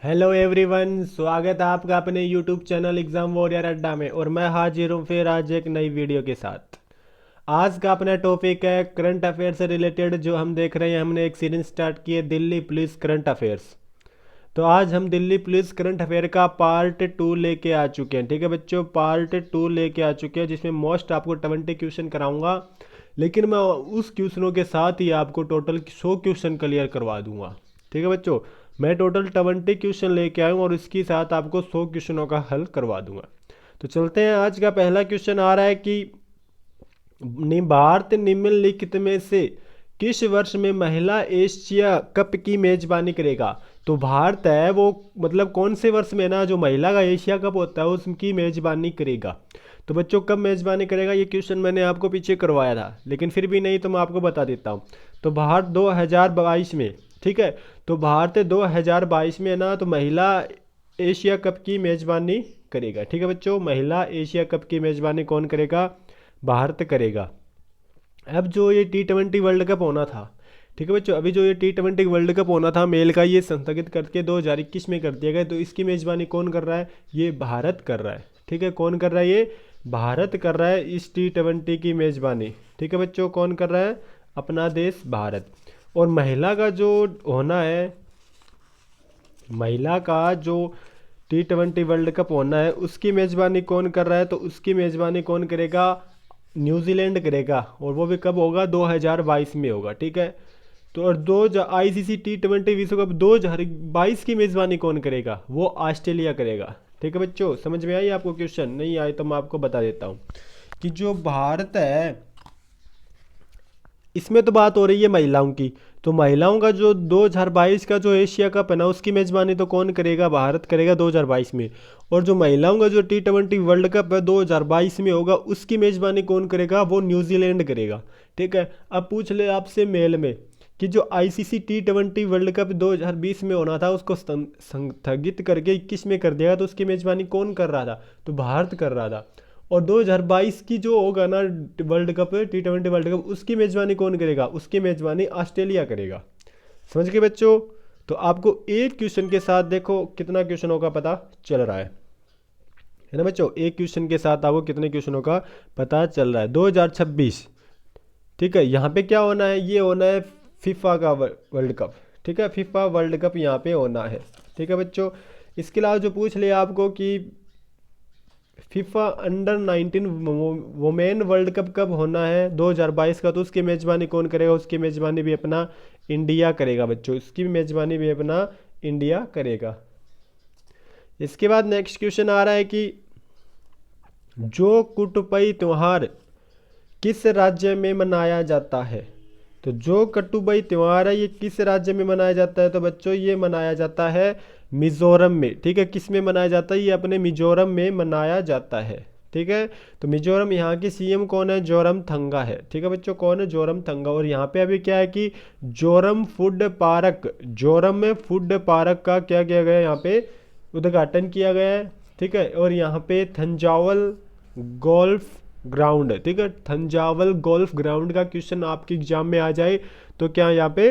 Hello everyone, स्वागत है आपका अपने यूट्यूब चैनल एग्जाम वॉरियर अड्डा में। और मैं हाजिर हूँ फिर आज एक नई वीडियो के साथ। आज का अपना टॉपिक है करंट अफेयर से रिलेटेड। जो हम देख रहे हैं, हमने एक सीरीज स्टार्ट की है दिल्ली पुलिस करंट अफेयर्स। तो आज हम दिल्ली पुलिस करंट अफेयर का पार्ट 2 लेके आ चुके हैं। ठीक है बच्चों, पार्ट 2 लेके आ चुके हैं जिसमें मोस्ट आपको 20 क्वेश्चन कराऊंगा। लेकिन मैं उस क्वेश्चनों के साथ ही आपको टोटल 100 क्वेश्चन क्लियर करवा दूंगा। ठीक है बच्चों, मैं टोटल 20 क्वेश्चन लेके आया हूँ और इसके साथ आपको 100 क्वेश्चनों का हल करवा दूंगा। तो चलते हैं। आज का पहला क्वेश्चन आ रहा है कि भारत निम्नलिखित में से किस वर्ष में महिला एशिया कप की मेजबानी करेगा। तो भारत है वो, मतलब कौन से वर्ष में ना जो महिला का एशिया कप होता है उसकी मेजबानी करेगा। तो बच्चों कब मेजबानी करेगा, ये क्वेश्चन मैंने आपको पीछे करवाया था, लेकिन फिर भी नहीं तो मैं आपको बता देता हूँ। तो भारत 2022 में, ठीक है, तो भारत 2022 में ना तो महिला एशिया कप की मेजबानी करेगा। ठीक है बच्चों, महिला एशिया कप की मेजबानी कौन करेगा? भारत करेगा। अब जो ये T20 वर्ल्ड कप होना था, ठीक है बच्चों, अभी जो ये T20 वर्ल्ड कप होना था मेल का, ये संस्थगित करके 2021 में कर दिया गया। तो इसकी मेज़बानी कौन कर रहा है? ये भारत कर रहा है। ठीक है, कौन कर रहा है? ये भारत कर रहा है इस T20 की मेज़बानी। ठीक है बच्चों, कौन कर रहा है? अपना देश भारत। और महिला का जो होना है, महिला का जो T20 वर्ल्ड कप होना है उसकी मेज़बानी कौन कर रहा है? तो उसकी मेज़बानी कौन करेगा? न्यूजीलैंड करेगा। और वो भी कब होगा? 2022 में होगा। ठीक है, तो और दो ICC T20 विश्व कप 2022 की मेज़बानी कौन करेगा? वो ऑस्ट्रेलिया करेगा। ठीक है बच्चों, समझ में आई आपको? क्वेश्चन नहीं आए तो मैं आपको बता देता हूँ कि जो भारत है, इसमें तो बात हो रही है महिलाओं की। तो महिलाओं का जो 2022 का जो एशिया कप है ना उसकी मेज़बानी तो कौन करेगा? भारत करेगा 2022 में। और जो महिलाओं का जो T20 वर्ल्ड कप है 2022 में होगा, उसकी मेज़बानी कौन करेगा? वो न्यूजीलैंड करेगा। ठीक है, अब पूछ ले आपसे मेल में कि जो ICC T20 वर्ल्ड कप 2020 में होना था उसको स्थगित करके 21 में कर दिया, तो उसकी मेज़बानी कौन कर रहा था? तो भारत कर रहा था। और 2022 की जो होगा ना world cup, T20 world cup, उसकी मेज़बानी कौन करेगा? उसकी मेज़बानी ऑस्ट्रेलिया करेगा। समझ गए बच्चों? तो आपको एक क्वेश्चन के साथ देखो कितना क्वेश्चनों का पता चल रहा है ना बच्चों? एक क्वेश्चन के साथ आपको कितने क्वेश्चनों का पता चल रहा है। 2026, ठीक है, यहाँ पे क्या होना है? ये होना है फीफा का वर्ल्ड कप। ठीक है, फीफा वर्ल्ड कप यहाँ पे होना है। ठीक है बच्चों, इसके अलावा जो पूछ लिया आपको कि FIFA under 19 women world cup कब होना है 2022 का, तो उसकी मेज़बानी कौन करेगा? उसकी मेज़बानी भी अपना इंडिया करेगा बच्चों, उसकी मेज़बानी भी अपना इंडिया करेगा। इसके बाद नेक्स्ट क्वेश्चन आ रहा है कि जो कुटुंबई त्यौहार किस राज्य में मनाया जाता है। तो जो कटुबई त्यौहार है ये किस राज्य में मनाया जाता है? तो बच्चों ये मनाया जाता है मिजोरम में। ठीक है, किस में मनाया जाता है? ये अपने मिजोरम में मनाया जाता है। ठीक है, तो मिजोरम, यहाँ के CM कौन है? जोरमथंगा है। ठीक है बच्चों, कौन है? जोरमथंगा। और यहाँ पे अभी क्या है कि जोरम फूड पार्क, जोरम में फूड पार्क का क्या किया गया है? यहाँ पे उद्घाटन किया गया है। ठीक है, और यहाँ पे थंजावल गोल्फ ग्राउंड है। ठीक है, थंजावल गोल्फ ग्राउंड का क्वेश्चन आपके एग्जाम में आ जाए तो क्या यहाँ पे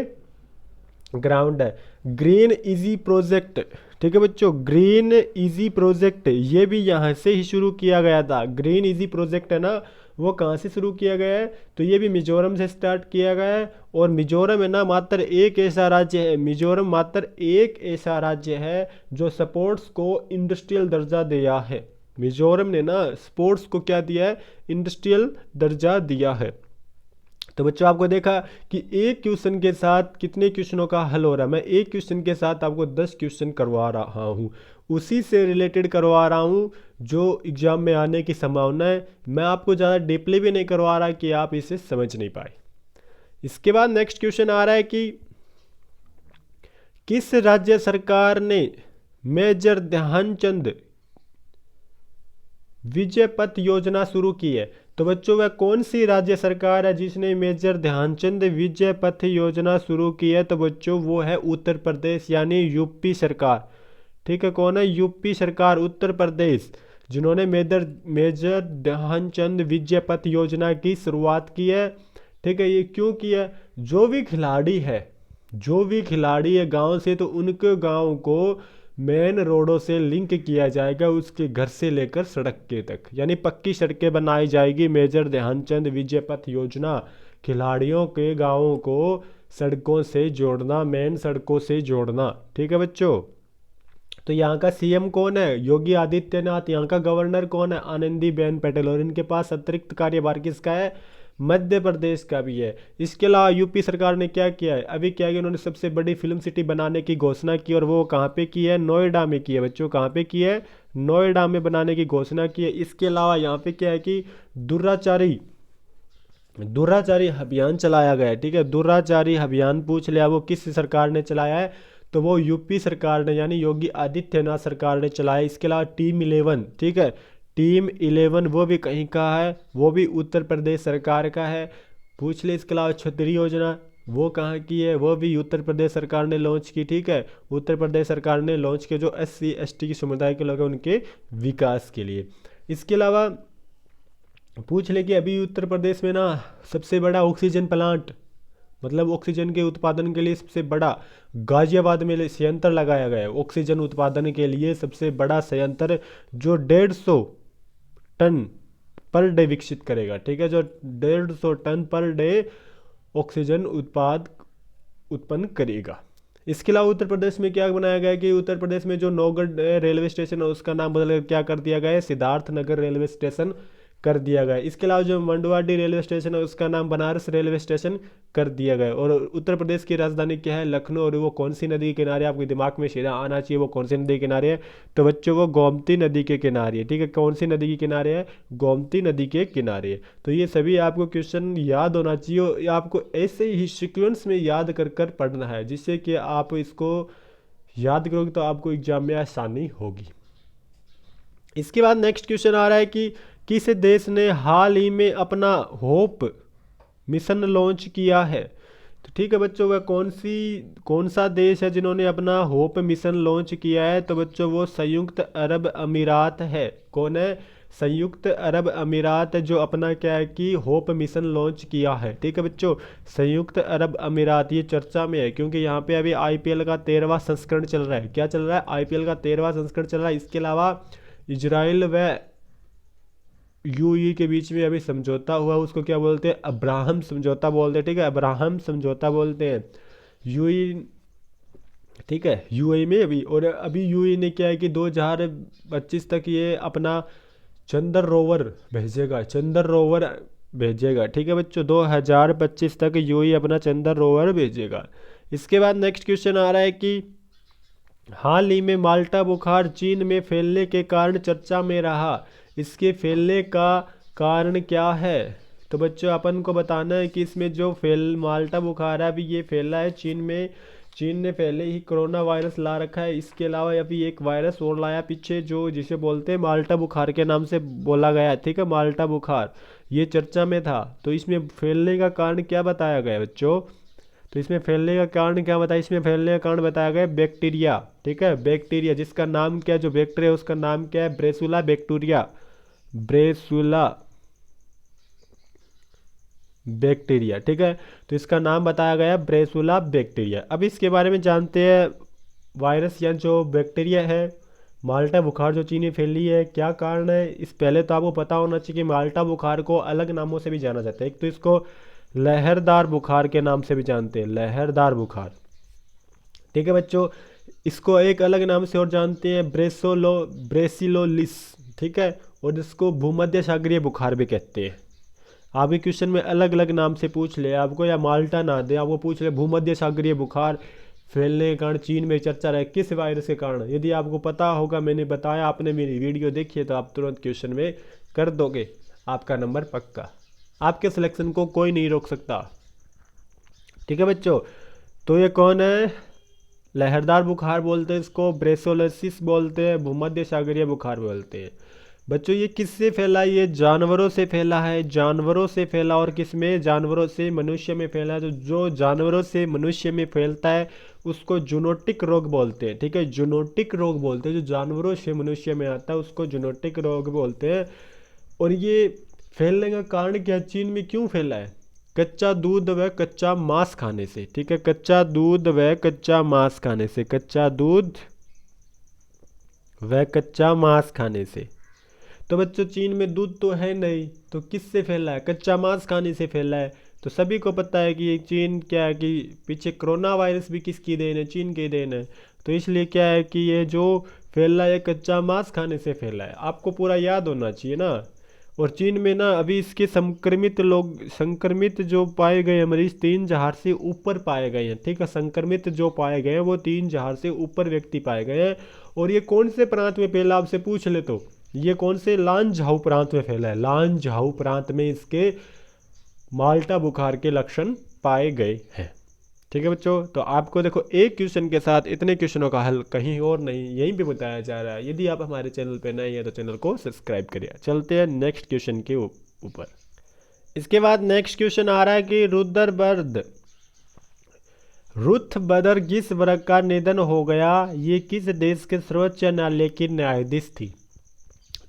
ग्राउंड है? Green easy project. ठीक है बच्चों, ग्रीन इजी प्रोजेक्ट ये भी यहाँ से ही शुरू किया गया था। ग्रीन इजी प्रोजेक्ट है ना, वो कहाँ से शुरू किया गया है? तो ये भी मिजोरम से स्टार्ट किया गया है। और मिजोरम है ना मात्र एक ऐसा राज्य है, मिजोरम मात्र एक ऐसा राज्य है जो स्पोर्ट्स को इंडस्ट्रियल दर्जा दिया है। मिजोरम ने ना स्पोर्ट्स को क्या दिया है? इंडस्ट्रियल दर्जा दिया है। तो बच्चों आपको देखा कि एक क्वेश्चन के साथ कितने क्वेश्चनों का हल हो रहा है। मैं एक क्वेश्चन के साथ आपको 10 क्वेश्चन करवा रहा हूँ, उसी से रिलेटेड करवा रहा हूँ जो एग्जाम में आने की संभावना है। मैं आपको ज़्यादा डीपली भी नहीं करवा रहा कि आप इसे समझ नहीं पाए। इसके बाद नेक्स्ट क्वेश्चन आ रहा है कि किस राज्य सरकार ने मेजर ध्यानचंद विजय पथ योजना शुरू की है? तो बच्चों वह कौन सी राज्य सरकार है जिसने मेजर ध्यानचंद विजय पथ योजना शुरू की है? तो बच्चों वो है उत्तर प्रदेश, यानी यूपी सरकार। ठीक है, कौन है? यूपी सरकार, उत्तर प्रदेश, जिन्होंने मेजर ध्यानचंद विजय पथ योजना की शुरुआत की है। ठीक है, ये क्यों किया? जो भी खिलाड़ी है, जो भी खिलाड़ी है गांव से, तो उनके गांव को मेन रोडों से लिंक किया जाएगा उसके घर से लेकर सड़क के तक, यानी पक्की सड़कें बनाई जाएगी। मेजर ध्यानचंद विजय पथ योजना, खिलाड़ियों के गांवों को सड़कों से जोड़ना, मेन सड़कों से जोड़ना। ठीक है बच्चों। तो यहाँ का सीएम कौन है? योगी आदित्यनाथ। यहाँ का गवर्नर कौन है? आनंदीबेन पटेल। और इनके पास अतिरिक्त कार्यभार किसका है? मध्य प्रदेश का भी है। इसके अलावा यूपी सरकार ने क्या किया है? अभी क्या है कि उन्होंने सबसे बड़ी फिल्म सिटी बनाने की घोषणा की, और वो कहाँ पे की है? नोएडा में की है बच्चों। कहाँ पे की है? नोएडा में बनाने की घोषणा की है। इसके अलावा यहाँ पे क्या है कि दुराचारी दुराचारी अभियान चलाया गया है। ठीक है, दुराचारी अभियान पूछ लिया, वो किस सरकार ने चलाया है? तो वो यूपी सरकार ने, यानी योगी आदित्यनाथ सरकार ने चलाया। इसके अलावा टीम 11, ठीक है, टीम 11 वो भी कहीं का है? वो भी उत्तर प्रदेश सरकार का है। पूछ ले। इसके अलावा छतरी योजना वो कहाँ की है? वो भी उत्तर प्रदेश सरकार ने लॉन्च की। ठीक है, उत्तर प्रदेश सरकार ने लॉन्च किया, जो SC ST की समुदाय के लोग हैं उनके विकास के लिए। इसके अलावा पूछ ले कि अभी उत्तर प्रदेश में ना सबसे बड़ा ऑक्सीजन प्लांट, मतलब ऑक्सीजन के उत्पादन के लिए सबसे बड़ा गाजियाबाद में संयंत्र लगाया गया है। ऑक्सीजन उत्पादन के लिए सबसे बड़ा संयंत्र, जो 150 टन पर डे विकसित करेगा। ठीक है, जो 150 टन पर डे ऑक्सीजन उत्पन्न करेगा। इसके अलावा उत्तर प्रदेश में क्या बनाया गया है कि उत्तर प्रदेश में जो नौगढ़ रेलवे स्टेशन है उसका नाम बदल कर क्या कर दिया गया है? सिद्धार्थ नगर रेलवे स्टेशन कर दिया गया है। इसके अलावा जो मंडुआडीह रेलवे स्टेशन है उसका नाम बनारस रेलवे स्टेशन कर दिया गया है। और उत्तर प्रदेश की राजधानी क्या है? लखनऊ। और वो कौन सी नदी के किनारे? आपके दिमाग में सीधा आना चाहिए वो कौन सी नदी के किनारे है? तो बच्चों वो गोमती नदी के किनारे है। ठीक है, कौन सी नदी के किनारे है? गोमती नदी के किनारे है। तो ये सभी आपको क्वेश्चन याद होना चाहिए, और आपको ऐसे ही सीक्वेंस में याद कर कर पढ़ना है, जिससे कि आप इसको याद करोगे तो आपको एग्जाम में आसानी होगी। इसके बाद नेक्स्ट क्वेश्चन आ रहा है कि किस देश ने हाल ही में अपना होप मिशन लॉन्च किया है? तो ठीक है बच्चों, वह कौन सा देश है जिन्होंने अपना होप मिशन लॉन्च किया है? तो बच्चों वो संयुक्त अरब अमीरात है। कौन है? संयुक्त अरब अमीरात, जो अपना क्या है कि होप मिशन लॉन्च किया है। ठीक है बच्चों, संयुक्त अरब अमीरात ये चर्चा में है, क्योंकि यहाँ पे अभी IPL का 13वां संस्करण चल रहा है। क्या चल रहा है? IPL का 13वां संस्करण चल रहा है। इसके अलावा इजराइल व UAE के बीच में अभी समझौता हुआ, उसको क्या बोलते हैं? अब्राहम समझौता बोलते हैं। ठीक है, अब्राहम समझौता बोलते हैं। UAE, ठीक है, UAE में अभी, और अभी UAE ने क्या है कि 2025 तक ये अपना चंद्र रोवर भेजेगा। चंद्र रोवर भेजेगा। ठीक है बच्चों, 2025 तक UAE अपना चंद्र रोवर भेजेगा। इसके बाद नेक्स्ट क्वेश्चन आ रहा है कि हाल ही में माल्टा बुखार चीन में फैलने के कारण चर्चा में रहा। इसके फैलने का कारण क्या है? तो बच्चों अपन को बताना है कि इसमें जो माल्टा बुखार है अभी ये फैला है चीन में। चीन ने पहले ही कोरोना वायरस ला रखा है। इसके अलावा अभी एक वायरस और लाया पीछे, जो जिसे बोलते हैं माल्टा बुखार के नाम से बोला गया है। ठीक है, माल्टा बुखार ये चर्चा में था। तो इसमें फैलने का कारण क्या बताया गया बच्चों? तो इसमें फैलने का कारण क्या बताया? इसमें फैलने का कारण बताया गया बैक्टीरिया। ठीक है, बैक्टीरिया, जिसका नाम क्या है? जो बैक्टीरिया उसका नाम क्या है? ब्रेसुला बैक्टीरिया। ब्रेसुला बैक्टीरिया। ठीक है, तो इसका नाम बताया गया ब्रेसुला बैक्टीरिया। अब इसके बारे में जानते हैं। वायरस या जो बैक्टीरिया है माल्टा बुखार जो चीन में फैली है, क्या कारण है? इस पहले तो आपको पता होना चाहिए कि माल्टा बुखार को अलग नामों से भी जाना जाता है। एक तो इसको लहरदार बुखार के नाम से भी जानते हैं, लहरदार बुखार। ठीक है बच्चों, इसको एक अलग नाम से और जानते हैं, ब्रेसिलोलिस। ठीक है, और इसको भूमध्य सागरीय बुखार भी कहते हैं। आपके क्वेश्चन में अलग अलग नाम से पूछ ले आपको, या माल्टा ना दे, आपको पूछ ले भूमध्य सागरीय बुखार फैलने के कारण चीन में चर्चा रहे किस वायरस के कारण। यदि आपको पता होगा, मैंने बताया, आपने मेरी वीडियो देखी है, तो आप तुरंत क्वेश्चन में कर दोगे, आपका नंबर पक्का। आपके सिलेक्शन को कोई नहीं रोक सकता। ठीक है बच्चों, तो ये कौन है? लहरदार बुखार बोलते हैं इसको, ब्रेसोलिसिस बोलते हैं, भूमध्य सागरीय बुखार बोलते हैं। बच्चों ये किससे फैला? ये जानवरों से फैला है, जानवरों से फैला। और किस में? जानवरों से मनुष्य में फैला है। तो जो जानवरों से मनुष्य में फैलता है उसको जूनोटिक रोग बोलते हैं। ठीक है, जूनोटिक रोग बोलते हैं। जो जानवरों से मनुष्य में आता है उसको जूनोटिक रोग बोलते हैं। और ये फैलने का कारण क्या? चीन में क्यों फैला है? कच्चा दूध व कच्चा मांस खाने से। ठीक है, कच्चा दूध व कच्चा मांस खाने से। कच्चा दूध वह कच्चा मांस खाने से। तो बच्चों चीन में दूध तो है नहीं, तो किससे फैला है? कच्चा मांस खाने से फैला है। तो सभी को पता है कि ये चीन क्या है कि पीछे कोरोना वायरस भी किसकी देन है? चीन की देन है। तो इसलिए क्या है कि ये जो फैला है कच्चा मांस खाने से फैला है, आपको पूरा याद होना चाहिए ना। और चीन में ना अभी इसके संक्रमित जो पाए गए मरीज 3,000 से ऊपर पाए गए हैं। ठीक है, संक्रमित जो पाए गए हैं वो 3,000 से ऊपर व्यक्ति पाए गए हैं। और ये कौन से प्रांत में फैला, आपसे पूछ ले तो ये कौन से लांझाऊ प्रांत में फैला है? लांझाऊ प्रांत में इसके माल्टा बुखार के लक्षण पाए गए हैं। ठीक है बच्चों, तो आपको देखो एक क्वेश्चन के साथ इतने क्वेश्चनों का हल कहीं और नहीं, यहीं पे बताया जा रहा है। यदि आप हमारे चैनल पे नए हैं तो चैनल को सब्सक्राइब करिए। चलते हैं नेक्स्ट क्वेश्चन के ऊपर। इसके बाद नेक्स्ट क्वेश्चन आ रहा है कि रुथ बदर गिस वर्ग का निधन हो गया, ये किस देश के सर्वोच्च न्यायालय की न्यायाधीश थी?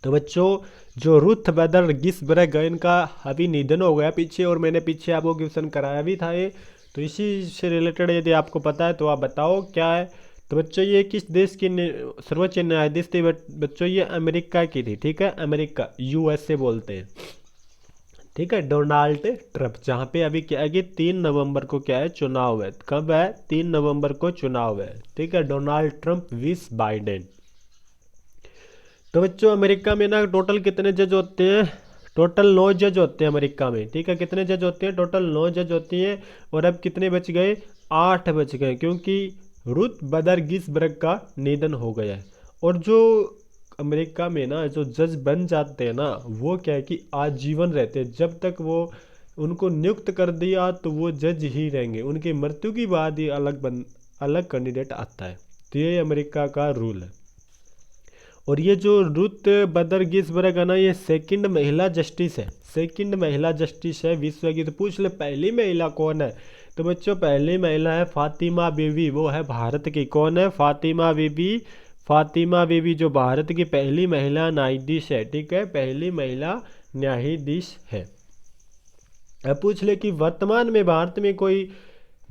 तो बच्चों जो रुथ बदर गिसबर्ग इनका अभी निधन हो गया पीछे, और मैंने पीछे आपको क्वेश्चन कराया भी था ये, तो इसी से रिलेटेड यदि आपको पता है तो आप बताओ क्या है। तो बच्चों ये किस देश की सर्वोच्च न्यायाधीश थी? बच्चों ये अमेरिका की थी। ठीक है, अमेरिका, यूएसए बोलते हैं। ठीक है, डोनाल्ड ट्रंप, जहाँ पे अभी क्या है कि 3 नवंबर को क्या है चुनाव है। कब है? 3 नवंबर को चुनाव है। ठीक है, डोनाल्ड ट्रंप विस बाइडेन। तो बच्चों अमेरिका में ना टोटल कितने जज होते हैं? टोटल 9 जज होते हैं अमेरिका में। ठीक है, कितने जज होते हैं? टोटल 9 जज होती हैं। और अब कितने बच गए? 8 बच गए, क्योंकि रुथ बदर गिसबर्ग का निधन हो गया है। और जो अमेरिका में ना जो जज बन जाते हैं ना, वो क्या है कि आजीवन रहते हैं। जब तक वो उनको नियुक्त कर दिया तो वो जज ही रहेंगे, उनकी मृत्यु के बाद ही अलग कैंडिडेट आता है। तो ये अमेरिका का रूल है। और ये जो रुथ बदर गिसबर्ग है ना, ये सेकंड महिला जस्टिस है। सेकंड महिला जस्टिस है विश्व की। तो पूछ ले पहली महिला कौन है? तो बच्चों पहली महिला है फातिमा बीवी, वो है भारत की। कौन है? फातिमा बीवी। फातिमा बीवी जो भारत की पहली महिला न्यायाधीश है। ठीक है, पहली महिला न्यायाधीश है। अब पूछ ले कि वर्तमान में भारत में कोई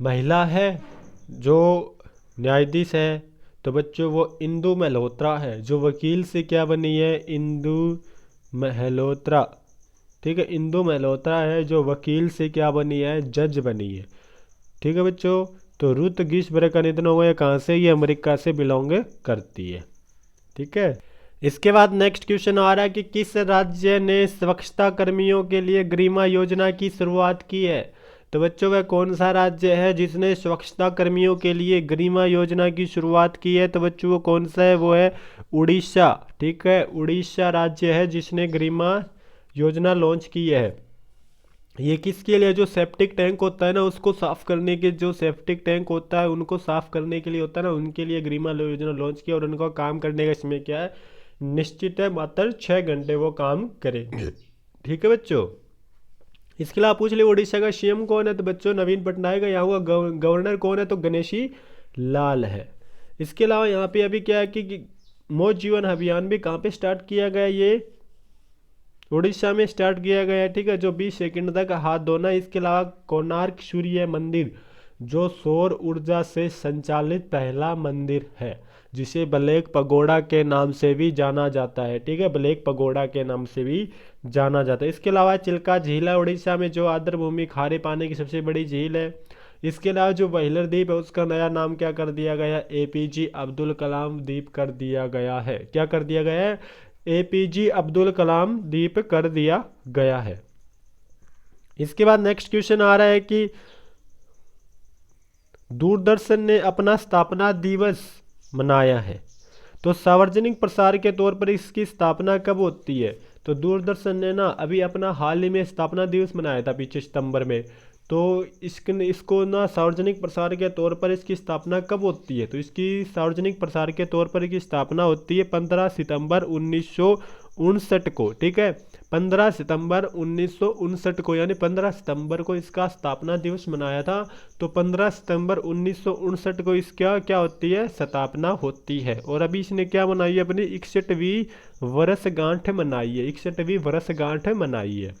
महिला है जो न्यायाधीश है? तो बच्चों वो इंदु मल्होत्रा है, जो वकील से क्या बनी है? इंदु मल्होत्रा। ठीक है, इंदु मल्होत्रा है जो वकील से क्या बनी है? जज बनी है। ठीक है बच्चों, तो रुथ गिसबर्ग का निधन हुआ है कहाँ से? ये अमेरिका से बिलोंग करती है। ठीक है, इसके बाद नेक्स्ट क्वेश्चन आ रहा है कि किस राज्य ने स्वच्छता कर्मियों के लिए गरिमा योजना की शुरुआत की है? तो बच्चों वह कौन सा राज्य है जिसने स्वच्छता कर्मियों के लिए गरिमा योजना की शुरुआत की है? तो बच्चों वो कौन सा है? वो है उड़ीसा। ठीक है, उड़ीसा राज्य है जिसने गरिमा योजना लॉन्च की है। ये किसके लिए? जो सेप्टिक टैंक होता है ना, उसको साफ करने के, जो सेप्टिक टैंक होता है उनको साफ करने के लिए होता है ना, उनके लिए गरिमा योजना लॉन्च किया। और उनका काम करने का इसमें क्या है? निश्चित है, मात्र 6 घंटे वो काम करेंगे। ठीक है बच्चों, इसके अलावा पूछ ले उड़ीसा का सीएम कौन है? तो बच्चों नवीन पटनायक है। यहाँ हुआ गवर्नर कौन है? तो गणेशी लाल है। इसके अलावा यहाँ पे अभी क्या है कि मौज जीवन अभियान भी कहाँ पे स्टार्ट किया गया? ये उड़ीसा में स्टार्ट किया गया है। ठीक है, जो 20 सेकंड तक हाथ धोना। इसके अलावा कोणार्क सूर्य मंदिर जो सौर ऊर्जा से संचालित पहला मंदिर है, जिसे ब्लैक पगोड़ा के नाम से भी जाना जाता है। ठीक है, ब्लैक पगोड़ा के नाम से भी जाना जाता है। इसके अलावा चिल्का झील है उड़ीसा में, जो आर्द्र भूमि खारे पानी की सबसे बड़ी झील है। इसके अलावा जो व्हीलर द्वीप है उसका नया नाम क्या कर दिया गया? एपीजे अब्दुल कलाम द्वीप कर दिया गया है। क्या कर दिया गया है? एपीजे अब्दुल कलाम द्वीप कर दिया गया है। इसके बाद नेक्स्ट क्वेश्चन आ रहा है कि दूरदर्शन ने अपना स्थापना दिवस मनाया है, तो सार्वजनिक प्रसार के तौर पर इसकी स्थापना कब होती है? तो दूरदर्शन ने ना अभी अपना हाल ही में स्थापना दिवस मनाया था पीछे सितंबर में। तो इसको ना सार्वजनिक प्रसार के तौर पर इसकी स्थापना कब होती है? तो इसकी सार्वजनिक प्रसार के तौर पर इसकी स्थापना होती है 15 सितंबर 1959 को। ठीक है, 15 सितंबर 1959 को, यानी 15 सितंबर को इसका स्थापना दिवस मनाया था। तो 15 सितंबर 1959 को इसका क्या होती है? स्थापना होती है। और अभी इसने क्या मनाई है? अपनी 61वीं वर्षगांठ मनाई है। 61वीं वर्षगांठ मनाई है।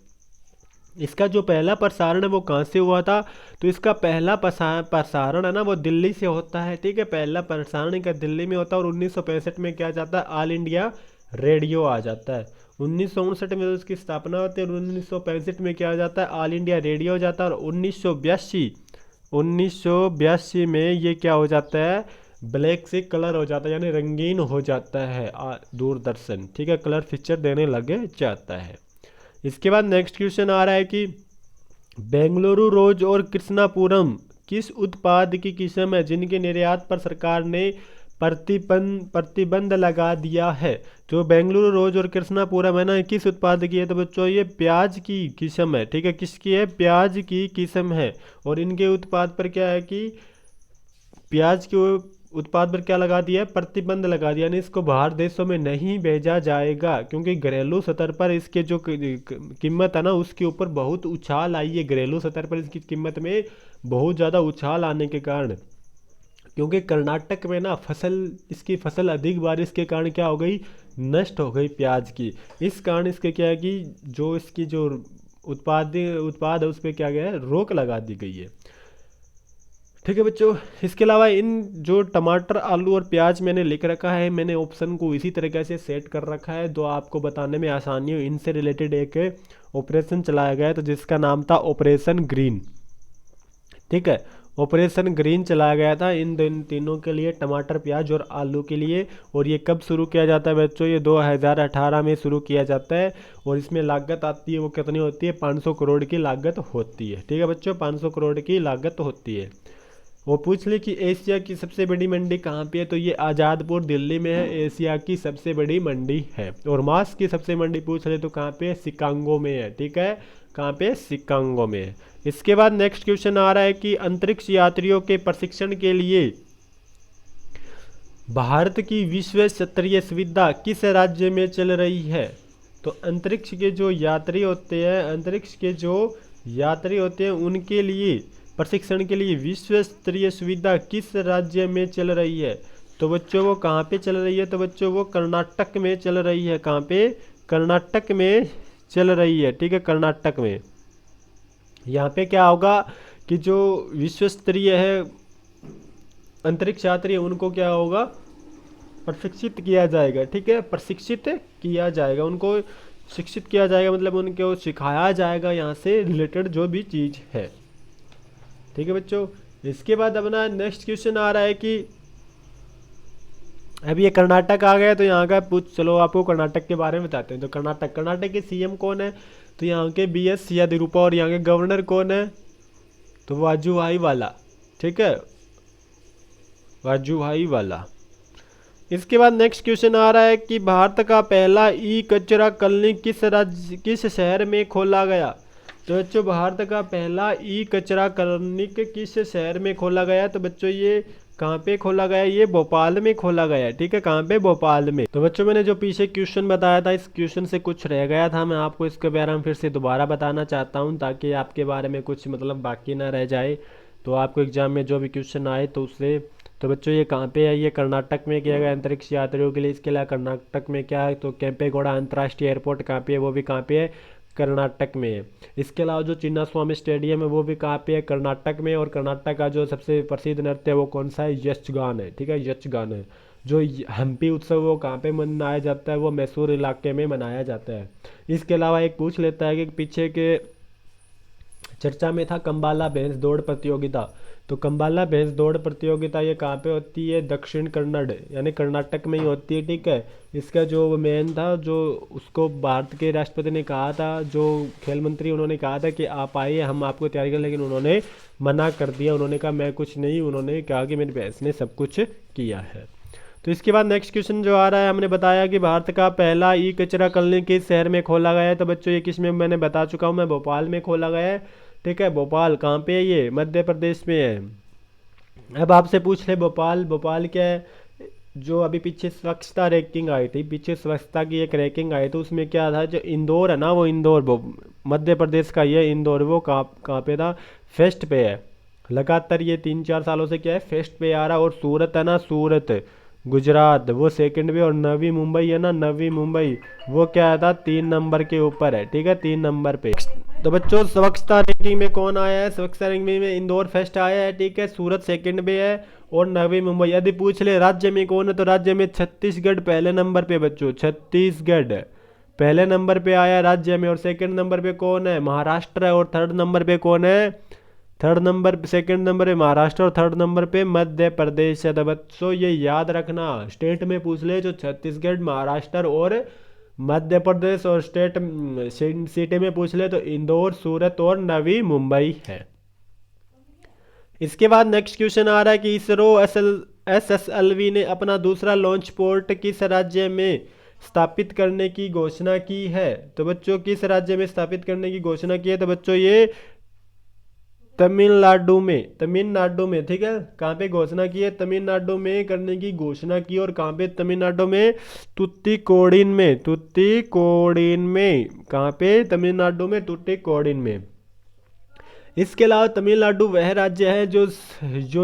इसका जो पहला प्रसारण है वो कहाँ से हुआ था? तो इसका पहला प्रसारण है ना वो दिल्ली से होता है, ठीक है। पहला प्रसारण का दिल्ली में होता है और 1965 में क्या जाता है, ऑल इंडिया रेडियो आ जाता है। 1959 में उसकी स्थापना होती है और 1965 में क्या आ जाता है, ऑल इंडिया रेडियो हो जाता है। और 1982 में ये क्या हो जाता है, ब्लैक से कलर हो जाता है, यानी रंगीन हो जाता है दूरदर्शन, ठीक है, कलर पिक्चर देने लगे जाता है। इसके बाद नेक्स्ट क्वेश्चन आ रहा है कि बेंगलुरु रोज और कृष्णापुरम किस उत्पाद की किस्म है जिनके निर्यात पर सरकार ने प्रतिबंध लगा दिया है? जो बेंगलुरु रोज और कृष्णापुरम है ना, किस उत्पाद की है? तो बच्चों ये प्याज की किस्म है, ठीक है। किसकी है? प्याज की किस्म है। और इनके उत्पाद पर क्या है कि प्याज के उत्पाद पर क्या लगा दिया है, प्रतिबंध लगा दिया, यानी इसको बाहर देशों में नहीं भेजा जाएगा, क्योंकि घरेलू स्तर पर इसके जो कीमत है ना उसके ऊपर बहुत उछाल आई है। घरेलू स्तर पर इसकी कीमत में बहुत ज़्यादा उछाल आने के कारण, क्योंकि कर्नाटक में ना इसकी फसल अधिक बारिश के कारण क्या हो गई, नष्ट हो गई प्याज की। इस कारण इसके क्या है कि जो इसकी जो उत्पाद है उस पर क्या गया है, रोक लगा दी गई है, ठीक है बच्चों। इसके अलावा इन जो टमाटर, आलू और प्याज मैंने लिख रखा है, मैंने ऑप्शन को इसी तरीके से सेट कर रखा है तो आपको बताने में आसानी हो। इनसे रिलेटेड एक ऑपरेशन चलाया गया है तो जिसका नाम था ऑपरेशन ग्रीन, ठीक है। ऑपरेशन ग्रीन चलाया गया था इन तीनों के लिए, टमाटर, प्याज और आलू के लिए। और ये कब शुरू किया जाता है बच्चों? ये 2018 में शुरू किया जाता है। और इसमें लागत आती है वो कितनी होती है, 500 करोड़ की लागत होती है, ठीक है बच्चों, 500 करोड़ की लागत होती है। वो पूछ ले कि एशिया की सबसे बड़ी मंडी कहाँ पे है? तो ये आज़ादपुर दिल्ली में है, एशिया की सबसे बड़ी मंडी है। और मांस की सबसे मंडी पूछ ले तो कहाँ पे है? शिकागो में है, ठीक है। कहाँ पे? शिकागो में है। इसके बाद नेक्स्ट क्वेश्चन आ रहा है कि अंतरिक्ष यात्रियों के प्रशिक्षण के लिए भारत की विश्व स्तरीय सुविधा किस राज्य में चल रही है? तो अंतरिक्ष के जो यात्री होते हैं उनके लिए प्रशिक्षण के लिए विश्व स्तरीय सुविधा किस राज्य में चल रही है? तो बच्चों वो कहाँ पे चल रही है? तो बच्चों वो कर्नाटक में चल रही है। कहाँ पे? कर्नाटक में चल रही है, ठीक है, कर्नाटक में। यहाँ पे क्या होगा कि जो विश्व स्तरीय है अंतरिक्ष यात्री उनको क्या होगा, प्रशिक्षित किया जाएगा, ठीक है, प्रशिक्षित किया जाएगा, उनको शिक्षित किया जाएगा, मतलब उनको सिखाया जाएगा यहाँ से रिलेटेड जो भी चीज़ है, ठीक है बच्चों। इसके बाद अपना नेक्स्ट क्वेश्चन आ रहा है कि अब ये कर्नाटक आ गया तो यहाँ का चलो आपको कर्नाटक के बारे में बताते हैं। तो कर्नाटक के सीएम कौन है? तो यहाँ के BS येदियुरप्पा। और यहाँ के गवर्नर कौन है? तो वाजुभाई वाला, ठीक है, वाजुभाई वाला। इसके बाद नेक्स्ट क्वेश्चन आ रहा है कि भारत का पहला ई कचरा कॉलोनी किस शहर में खोला गया? तो बच्चों भारत का पहला ई कचरा कॉलोनी किस शहर में खोला गया? तो बच्चों ये कहाँ पे खोला गया? ये भोपाल में खोला गया, ठीक है। कहाँ पे? भोपाल में। तो बच्चों मैंने जो पीछे क्वेश्चन बताया था, इस क्वेश्चन से कुछ रह गया था, मैं आपको इसके बारे में फिर से दोबारा बताना चाहता हूँ ताकि आपके बारे में कुछ मतलब बाकी ना रह जाए, तो आपको एग्जाम में जो भी क्वेश्चन आए तो उससे। तो बच्चों ये कहाँ पे है? ये कर्नाटक में किया गया अंतरिक्ष यात्रियों के लिए। इसके अलावा कर्नाटक में क्या है? तो केम्पेगौड़ा अंतर्राष्ट्रीय एयरपोर्ट कहाँ पे है? वो भी कहाँ पे है? कर्नाटक में है। इसके अलावा जो चिन्ना स्वामी स्टेडियम है वो भी कहाँ पे है? कर्नाटक में। और कर्नाटक का जो सबसे प्रसिद्ध नृत्य है वो कौन सा है? यक्षगान है, ठीक है, यक्षगान है। जो हम्पी उत्सव वो कहाँ पे मनाया जाता है? वो मैसूर इलाके में मनाया जाता है। इसके अलावा एक पूछ लेता है कि पीछे के चर्चा में था कंबाला भैंस दौड़ प्रतियोगिता। तो कंबाला भैंस दौड़ प्रतियोगिता ये कहाँ पे होती है? दक्षिण कन्नड़ यानी कर्नाटक में ही होती है, ठीक है। इसका जो मेन था, जो उसको भारत के राष्ट्रपति ने कहा था, जो खेल मंत्री उन्होंने कहा था कि आप आइए हम आपको तैयारी करें, लेकिन उन्होंने मना कर दिया। उन्होंने कहा मैं कुछ नहीं, उन्होंने कहा कि मेरी भैंस ने सब कुछ किया है। तो इसके बाद नेक्स्ट क्वेश्चन जो आ रहा है, हमने बताया कि भारत का पहला ई कचरा कॉलोनी किस शहर में खोला गया है? तो बच्चों ये किस में मैंने बता चुका हूँ मैं, भोपाल में खोला गया है, ठीक है। भोपाल कहाँ पे है? ये मध्य प्रदेश में है। अब आपसे पूछ ले भोपाल क्या है? जो अभी पीछे स्वच्छता रैंकिंग आई थी, पीछे स्वच्छता की एक रैंकिंग आई, तो उसमें क्या था, जो इंदौर है ना, वो इंदौर मध्य प्रदेश का ये इंदौर, वो कहाँ पे था? फर्स्ट पे है। लगातार ये 3-4 सालों से क्या है, फर्स्ट पे आ रहा। और सूरत है ना, सूरत गुजरात, वो सेकंड पे। और नवी मुंबई है ना, नवी मुंबई, वो क्या था? 3 नंबर के ऊपर है, ठीक है, 3 नंबर पे। तो बच्चों स्वच्छता रैंकिंग में कौन आया है? स्वच्छता रैंकिंग में इंदौर फर्स्ट आया है, ठीक है। सूरत सेकंड पे है और नवी मुंबई। यदि पूछ ले राज्य में कौन है, तो राज्य में छत्तीसगढ़ पहले नंबर पे बच्चों, छत्तीसगढ़ पहले नंबर पे आया राज्य में। और सेकंड नंबर पे कौन है? महाराष्ट्र है। और थर्ड नंबर पे कौन है? थर्ड नंबर, सेकंड नंबर पे महाराष्ट्र और थर्ड नंबर पे मध्य प्रदेश है। तो बच्चों ये याद रखना, स्टेट में पूछ ले जो छत्तीसगढ़, महाराष्ट्र और मध्य प्रदेश, और स्टेट सिटी में पूछ ले तो इंदौर, सूरत और नवी मुंबई है। इसके बाद नेक्स्ट क्वेश्चन आ रहा है कि इसरो SSLV ने अपना दूसरा लॉन्च पोर्ट किस राज्य में स्थापित करने की घोषणा की है? तो बच्चों किस राज्य में स्थापित करने की घोषणा की है? तो बच्चों ये तमिलनाडु में, ठीक है। कहाँ पे घोषणा की है? तमिलनाडु में करने की घोषणा की। और कहाँ पे? तमिलनाडु में तुत्तीकोडिन में। कहाँ पे? तमिलनाडु में तुत्तीकोडिन में। इसके अलावा तमिलनाडु वह राज्य है जो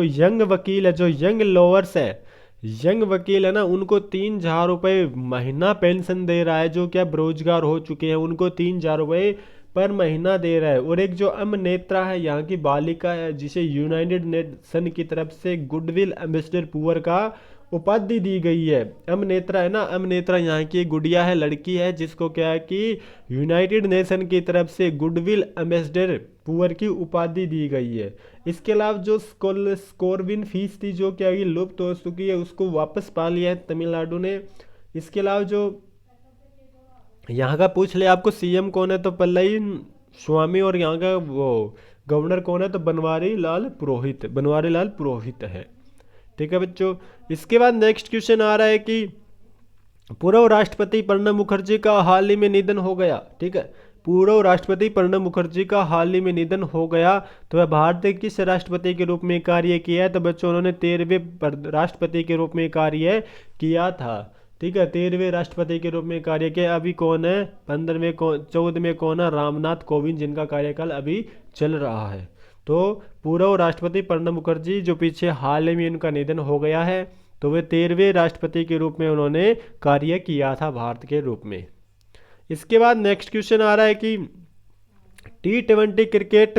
यंग वकील है, जो यंग लॉयर्स है, यंग वकील है ना, उनको 3,000 रुपये महीना पेंशन दे रहा है। जो क्या बेरोजगार हो चुके हैं उनको 3,000 रुपये पर महीना दे रहा है। और एक जो अमनेत्रा है, यहाँ की बालिका है, जिसे यूनाइटेड नेशन की तरफ से गुडविल एम्बेसडर पुअर का उपाधि दी गई है। अमनेत्रा है ना, अमनेत्रा यहाँ की एक गुड़िया है, लड़की है, जिसको क्या है कि यूनाइटेड नेशन की तरफ से गुडविल एम्बेसडर पुअर की उपाधि दी गई है। इसके अलावा जो स्कोरविन फीस थी, जो क्या है लुप्त हो चुकी है, उसको वापस पा लिया है तमिलनाडु ने। इसके अलावा जो यहाँ का पूछ ले आपको सीएम कौन है, तो पल्लवी स्वामी। और यहाँ का वो गवर्नर कौन है, तो बनवारी लाल पुरोहित है, ठीक है बच्चों। इसके बाद नेक्स्ट क्वेश्चन आ रहा है कि पूर्व राष्ट्रपति प्रणब मुखर्जी का हाल ही में निधन हो गया, ठीक है। पूर्व राष्ट्रपति प्रणब मुखर्जी का हाल ही में निधन हो गया, तो वह भारत के किस राष्ट्रपति के रूप में कार्य किया है? तो बच्चों उन्होंने 13वें राष्ट्रपति के रूप में कार्य किया था, ठीक है। 13वें राष्ट्रपति के रूप में कार्य किया। अभी कौन है? 14वें कौन है? रामनाथ कोविंद, जिनका कार्यकाल अभी चल रहा है। तो पूर्व राष्ट्रपति प्रणब मुखर्जी जो पीछे हाल ही में उनका निधन हो गया है, तो वे 13वें राष्ट्रपति के रूप में उन्होंने कार्य किया था भारत के रूप में। इसके बाद नेक्स्ट क्वेश्चन आ रहा है कि टी20 क्रिकेट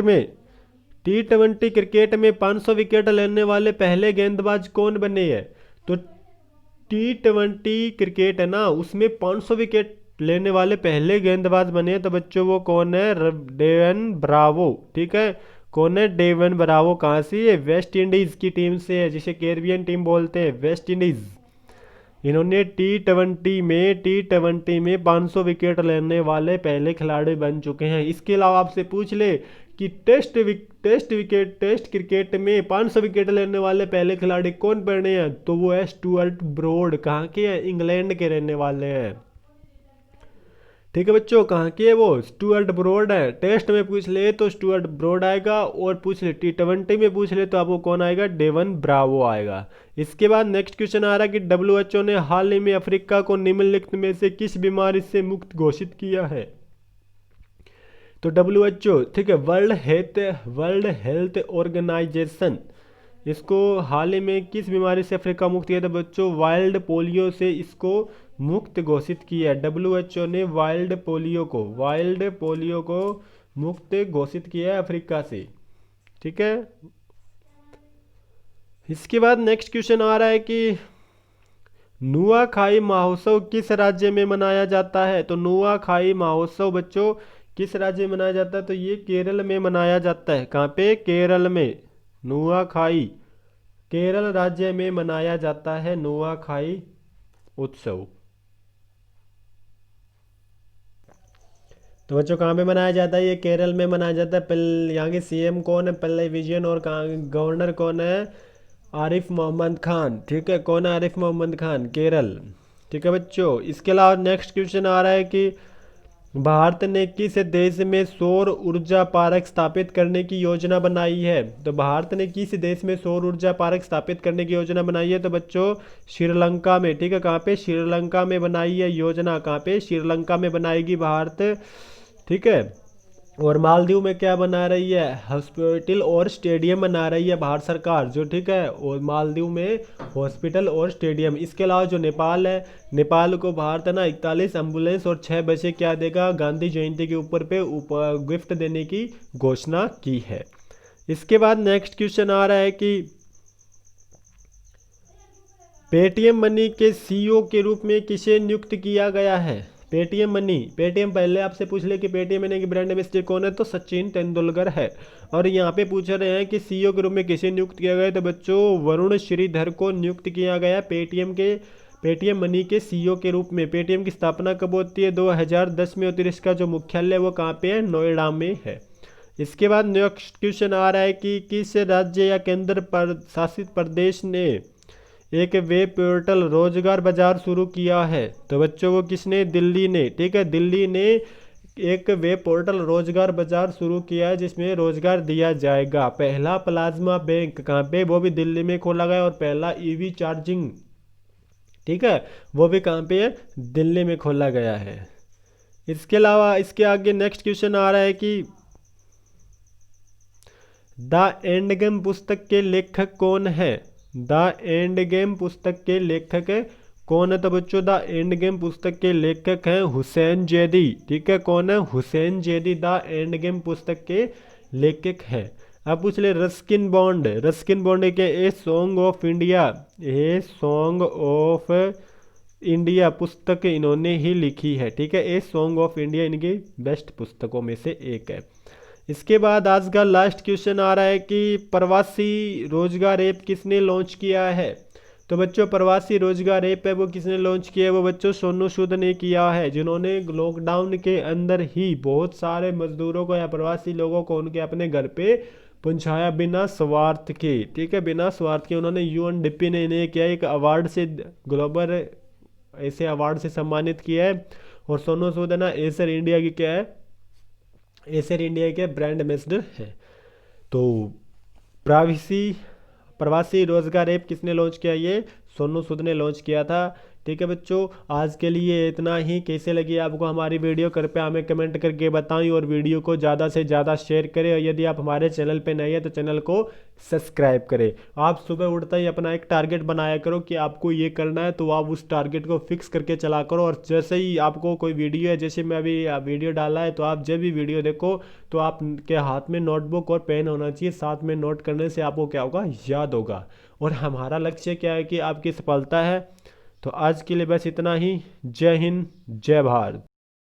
में 500 विकेट लेने वाले पहले गेंदबाज कौन बने हैं? तो टी20 क्रिकेट है ना, उसमें 500 विकेट लेने वाले पहले गेंदबाज बने हैं। तो बच्चों वो कौन है? डेवन ब्रावो, ठीक है। कौन है? Devon Bravo. कहाँ से? ये वेस्ट इंडीज की टीम से है, जिसे कैरिबियन टीम बोलते हैं, वेस्ट इंडीज। इन्होंने टी20 में 500 विकेट लेने वाले पहले खिलाड़ी बन चुके हैं। इसके अलावा आपसे पूछ ले कि टेस्ट क्रिकेट में 500 विकेट लेने वाले पहले खिलाड़ी कौन बने हैं, तो वो है स्टुअर्ट ब्रॉड। कहाँ के हैं? इंग्लैंड के रहने वाले हैं, ठीक है बच्चों। कहाँ के है वो? स्टुअर्ट ब्रॉड है। टेस्ट में पूछ ले तो स्टुअर्ट ब्रॉड आएगा, और पूछ ले टी20 में पूछ ले तो आपको कौन आएगा? डेवन ब्रावो आएगा। इसके बाद नेक्स्ट क्वेश्चन आ रहा है कि WHO ने हाल ही में अफ्रीका को निम्नलिखित में से किस बीमारी से मुक्त घोषित किया है? तो WHO, ठीक है, वर्ल्ड हेल्थ ऑर्गेनाइजेशन, इसको हाल ही में किस बीमारी से अफ्रीका मुक्त किया था बच्चों? वाइल्ड पोलियो से इसको मुक्त घोषित किया है। WHO ने वाइल्ड पोलियो को मुक्त घोषित किया है अफ्रीका से, ठीक है। इसके बाद नेक्स्ट क्वेश्चन आ रहा है कि नुआखाई महोत्सव किस राज्य में मनाया जाता है? तो नुआखाई महोत्सव बच्चों किस राज्य में मनाया जाता है? तो ये केरल में मनाया जाता है। कहाँ पे? केरल में। नुआखाई केरल राज्य में मनाया जाता है, नुआखाई उत्सव। तो बच्चों कहाँ पे मनाया जाता है? ये केरल में मनाया जाता है। यहाँ के सीएम कौन है? पिल्लई विजयन। और गवर्नर कौन है? आरिफ मोहम्मद खान, ठीक है। कौन है? आरिफ मोहम्मद खान, केरल, ठीक है बच्चों। इसके अलावा नेक्स्ट क्वेश्चन आ रहा है कि भारत ने किस देश में सौर ऊर्जा पार्क स्थापित करने की योजना बनाई है? तो भारत ने किस देश में सौर ऊर्जा पार्क स्थापित करने की योजना बनाई है? तो बच्चों श्रीलंका में, ठीक है। कहाँ पे? श्रीलंका में बनाई है योजना। कहाँ पे? श्रीलंका में बनाएगी भारत, ठीक है। और मालदीव में क्या बना रही है, हॉस्पिटल और स्टेडियम बना रही है भारत सरकार जो, ठीक है। और मालदीव में हॉस्पिटल और स्टेडियम। इसके अलावा जो नेपाल है, नेपाल को भारत है ना 41 एम्बुलेंस और 6 बसें क्या देगा, गांधी जयंती के ऊपर पे गिफ्ट देने की घोषणा की है। इसके बाद नेक्स्ट क्वेश्चन आ रहा है कि पेटीएम मनी के सीईओ के रूप में किसे नियुक्त किया गया है। पेटीएम मनी, पेटीएम पहले आपसे पूछ ले कि पेटीएम मनी की ब्रांड एम्बेसडर कौन है, तो सचिन तेंदुलकर है। और यहाँ पे पूछ रहे हैं कि सीईओ के रूप में किसे नियुक्त किया गया, तो बच्चों वरुण श्रीधर को नियुक्त किया गया पेटीएम मनी के सीईओ के रूप में। पेटीएम की स्थापना कब होती है, 2010 में होती है। इसका जो मुख्यालय वो कहाँ पे है, नोएडा में है। इसके बाद नेक्स्ट क्वेश्चन आ रहा है कि किस राज्य या केंद्र शासित प्रदेश ने एक वेब पोर्टल रोजगार बाजार शुरू किया है, तो बच्चों वो किसने, दिल्ली ने, ठीक है। दिल्ली ने एक वेब पोर्टल रोजगार बाजार शुरू किया है जिसमें रोजगार दिया जाएगा। पहला प्लाज्मा बैंक कहाँ पे, वो भी दिल्ली में खोला गया। और पहला ईवी चार्जिंग, ठीक है, वो भी कहाँ पे है, दिल्ली में खोला गया है। इसके अलावा इसके आगे नेक्स्ट क्वेश्चन आ रहा है कि द एंड गेम पुस्तक के लेखक कौन है। द एंड गेम पुस्तक के लेखक कौन है, तो बच्चों द एंड गेम पुस्तक के लेखक हैं हुसैन जैदी, ठीक है। कौन है, Hussain Zaidi the end game पुस्तक के लेखक हैं। अब पूछ ले रस्किन बॉन्ड, रस्किन बॉन्ड के a song of India, a song of India पुस्तक इन्होंने ही लिखी है, ठीक है। ए सॉन्ग ऑफ इंडिया इनकी बेस्ट पुस्तकों में से एक है। इसके बाद आज का लास्ट क्वेश्चन आ रहा है कि प्रवासी रोजगार ऐप किसने लॉन्च किया है, तो बच्चों प्रवासी रोजगार ऐप है वो किसने लॉन्च किया है, वो बच्चों सोनू सूद ने किया है, जिन्होंने लॉकडाउन के अंदर ही बहुत सारे मजदूरों को या प्रवासी लोगों को उनके अपने घर पे पहुंचाया बिना स्वार्थ के, ठीक है, बिना स्वार्थ के। उन्होंने यूएनडीपी ने इन्हें क्या एक अवार्ड से, ग्लोबल ऐसे अवार्ड से सम्मानित किया है। और सोनू सूद है ना एसर इंडिया की क्या है, एसर इंडिया के ब्रांड एम्बेसडर है। तो प्रवासी प्रवासी रोजगार ऐप किसने लॉन्च किया, ये सोनू सूद ने लॉन्च किया था, ठीक है बच्चों। आज के लिए इतना ही। कैसे लगी आपको हमारी वीडियो, कृपया हमें कमेंट करके बताएं और वीडियो को ज़्यादा से ज़्यादा शेयर करें। और यदि आप हमारे चैनल पे नए हैं तो चैनल को सब्सक्राइब करें। आप सुबह उठते ही अपना एक टारगेट बनाया करो कि आपको ये करना है, तो आप उस टारगेट को फिक्स करके चला करो। और जैसे ही आपको कोई वीडियो है, जैसे मैं अभी वीडियो डाला है, तो आप जब भी वीडियो देखो तो आपके हाथ में नोटबुक और पेन होना चाहिए, साथ में नोट करने से आपको क्या होगा, याद होगा। और हमारा लक्ष्य क्या है कि आपकी सफलता है। तो आज के लिए बस इतना ही। जय हिंद, जय भारत।